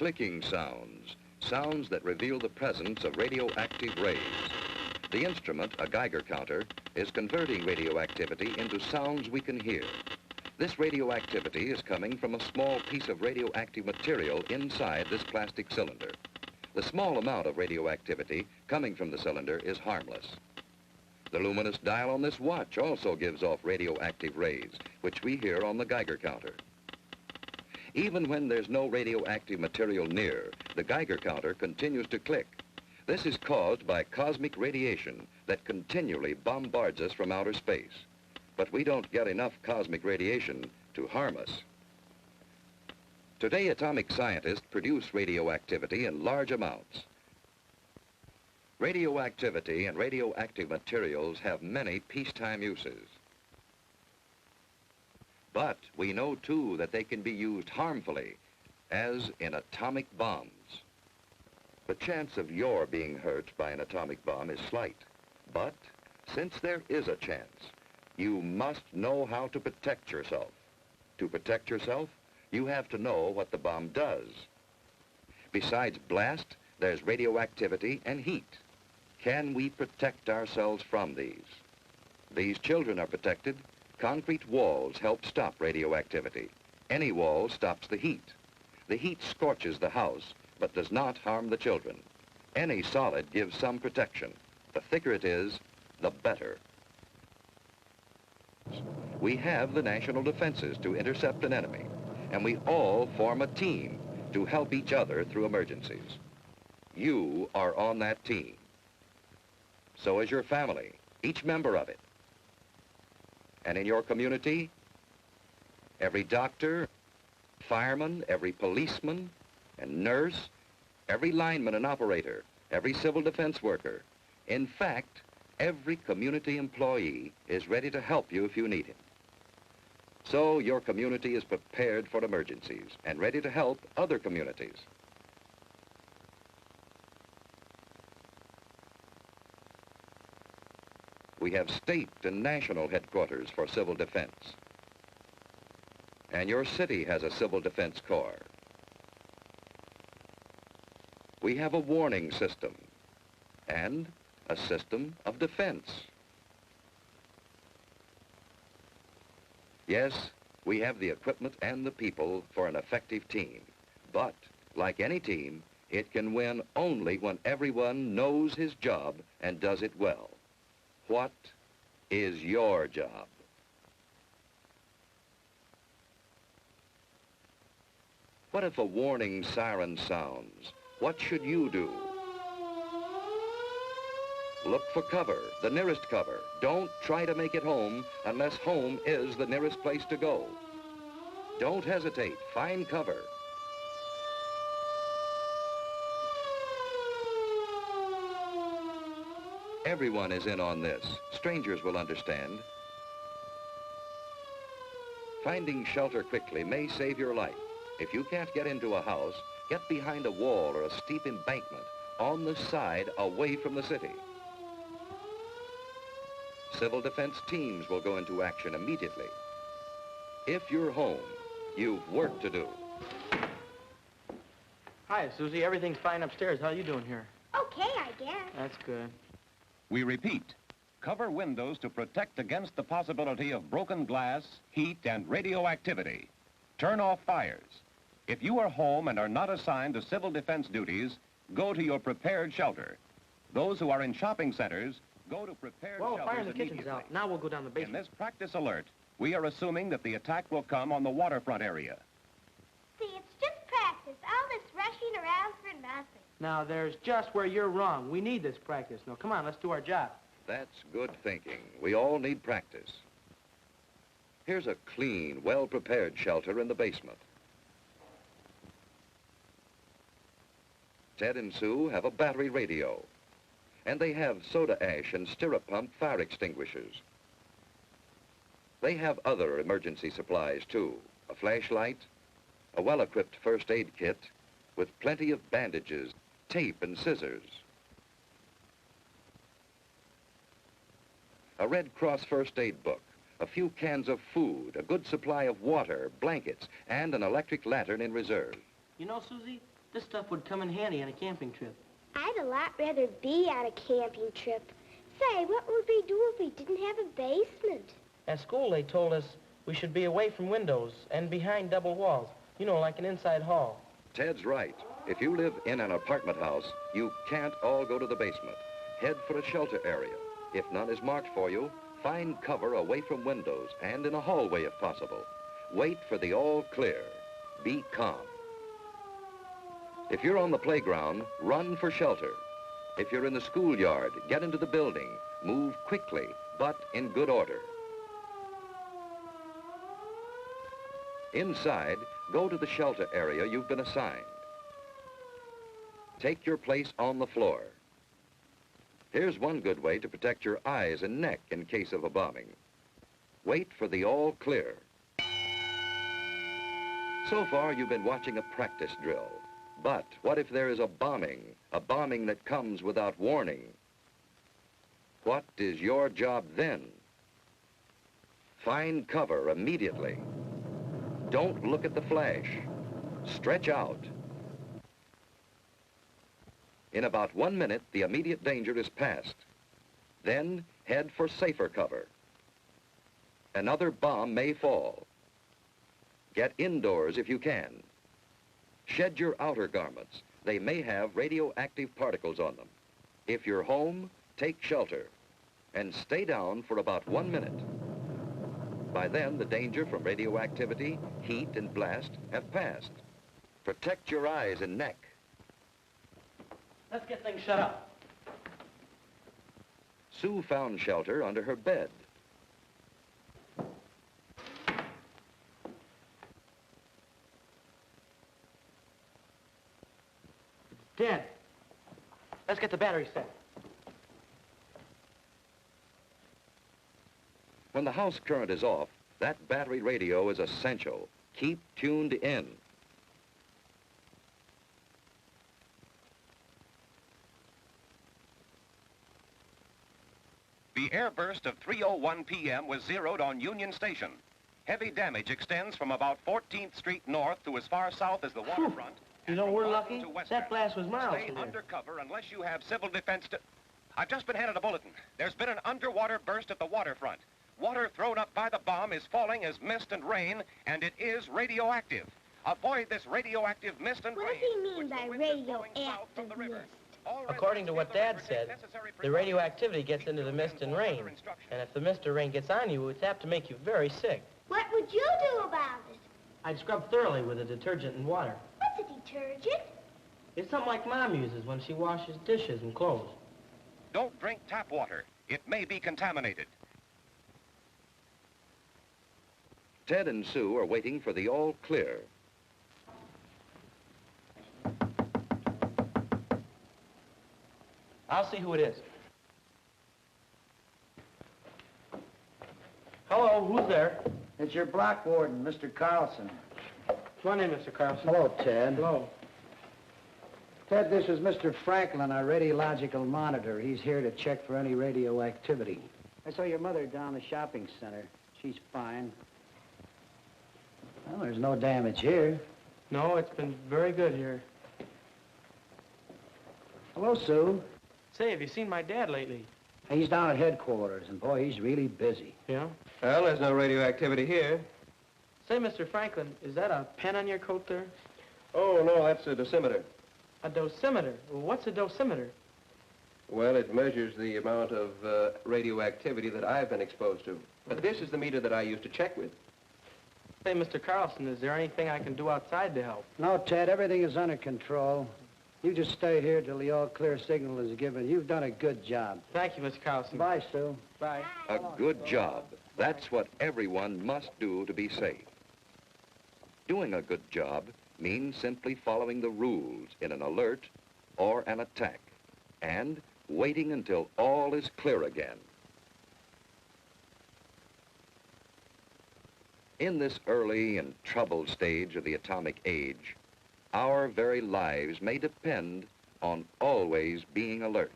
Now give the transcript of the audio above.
clicking sounds, sounds that reveal the presence of radioactive rays. The instrument, a Geiger counter, is converting radioactivity into sounds we can hear. This radioactivity is coming from a small piece of radioactive material inside this plastic cylinder. The small amount of radioactivity coming from the cylinder is harmless. The luminous dial on this watch also gives off radioactive rays, which we hear on the Geiger counter. Even when there's no radioactive material near, the Geiger counter continues to click. This is caused by cosmic radiation that continually bombards us from outer space. But we don't get enough cosmic radiation to harm us. Today, atomic scientists produce radioactivity in large amounts. Radioactivity and radioactive materials have many peacetime uses. But we know, too, that they can be used harmfully, as in atomic bombs. The chance of your being hurt by an atomic bomb is slight. But since there is a chance, you must know how to protect yourself. To protect yourself, you have to know what the bomb does. Besides blast, there's radioactivity and heat. Can we protect ourselves from these? These children are protected. Concrete walls help stop radioactivity. Any wall stops the heat. The heat scorches the house, but does not harm the children. Any solid gives some protection. The thicker it is, the better. We have the national defenses to intercept an enemy, and we all form a team to help each other through emergencies. You are on that team. So is your family, each member of it. And in your community, every doctor, fireman, every policeman and nurse, every lineman and operator, every civil defense worker, in fact, every community employee is ready to help you if you need him. So your community is prepared for emergencies and ready to help other communities. We have state and national headquarters for civil defense. And your city has a civil defense corps. We have a warning system and a system of defense. Yes, we have the equipment and the people for an effective team. But, like any team, it can win only when everyone knows his job and does it well. What is your job? What if a warning siren sounds? What should you do? Look for cover, the nearest cover. Don't try to make it home unless home is the nearest place to go. Don't hesitate. Find cover. Everyone is in on this. Strangers will understand. Finding shelter quickly may save your life. If you can't get into a house, get behind a wall or a steep embankment on the side away from the city. Civil defense teams will go into action immediately. If you're home, you've work to do. Hi, Susie. Everything's fine upstairs. How you doing here? Okay, I guess. That's good. We repeat, cover windows to protect against the possibility of broken glass, heat, and radioactivity. Turn off fires. If you are home and are not assigned to civil defense duties, go to your prepared shelter. Those who are in shopping centers, go to prepared Well, shelters fire in the kitchen's immediately. out. Now we'll go down the In basement. this practice alert, we are assuming that the attack will come on the waterfront area. See, it's just practice. All this rushing around for nothing. Now, there's just where you're wrong. We need this practice. Now, come on, let's do our job. That's good thinking. We all need practice. Here's a clean, well-prepared shelter in the basement. Ted and Sue have a battery radio, and they have soda ash and stirrup pump fire extinguishers. They have other emergency supplies, too. A flashlight, a well-equipped first aid kit with plenty of bandages, tape, and scissors. A Red Cross first aid book, a few cans of food, a good supply of water, blankets, and an electric lantern in reserve. You know, Susie, This stuff would come in handy on a camping trip. I'd a lot rather be on a camping trip. Say, what would we do if we didn't have a basement? At school, they told us we should be away from windows and behind double walls. You know, like an inside hall. Ted's right. If you live in an apartment house, you can't all go to the basement. Head for a shelter area. If none is marked for you, find cover away from windows and in a hallway if possible. Wait for the all clear. Be calm. If you're on the playground, run for shelter. If you're in the schoolyard, get into the building. Move quickly, but in good order. Inside, go to the shelter area you've been assigned. Take your place on the floor. Here's one good way to protect your eyes and neck in case of a bombing. Wait for the all clear. So far, you've been watching a practice drill. But what if there is a bombing that comes without warning? What is your job then? Find cover immediately. Don't look at the flash. Stretch out. In about 1 minute, the immediate danger is past. Then head for safer cover. Another bomb may fall. Get indoors if you can. Shed your outer garments. They may have radioactive particles on them. If you're home, take shelter and stay down for about 1 minute. By then, the danger from radioactivity, heat, and blast have passed. Protect your eyes and neck. Let's get things shut up. Sue found shelter under her bed. It's dead. Let's get the battery set. When the house current is off, that battery radio is essential. Keep tuned in. The airburst of 3:01 p.m. was zeroed on Union Station. Heavy damage extends from about 14th Street north to as far south as the waterfront. You know, we're lucky. That blast was miles Stay from here. undercover unless you have civil defense to... I've just been handed a bulletin. There's been an underwater burst at the waterfront. Water thrown up by the bomb is falling as mist and rain, and it is radioactive. Avoid this radioactive mist and rain. What does he mean which the by wind is blowing south from the radioactive river. mist? All According to what Dad residents said, take necessary the precautions. radioactivity gets into the mist and rain. And if the mist or rain gets on you, it's apt to make you very sick. What would you do about it? I'd scrub thoroughly with a detergent and water. What's a detergent? It's something like Mom uses when she washes dishes and clothes. Don't drink tap water. It may be contaminated. Ted and Sue are waiting for the all clear. I'll see who it is. Hello, who's there? It's your block warden, Mr. Carlson. Come on in, Mr. Carlson. Hello, Ted. Hello. Ted, this is Mr. Franklin, our radiological monitor. He's here to check for any radioactivity. I saw your mother down the shopping center. She's fine. Well, there's no damage here. No, it's been very good here. Hello, Sue. Say, have you seen my dad lately? He's down at headquarters, and boy, he's really busy. Yeah? Well, there's no radioactivity here. Say, Mr. Franklin, is that a pen on your coat there? Oh, no, that's a dosimeter. A dosimeter? Well, what's a dosimeter? Well, it measures the amount of radioactivity that I've been exposed to. But this is the meter that I use to check with. Say, Mr. Carlson, is there anything I can do outside to help? No, Ted, everything is under control. You just stay here till the all-clear signal is given. You've done a good job. Thank you, Mr. Carlson. Bye, Sue. Bye. A good job. That's what everyone must do to be safe. Doing a good job means simply following the rules in an alert or an attack and waiting until all is clear again. In this early and troubled stage of the atomic age, our very lives may depend on always being alert.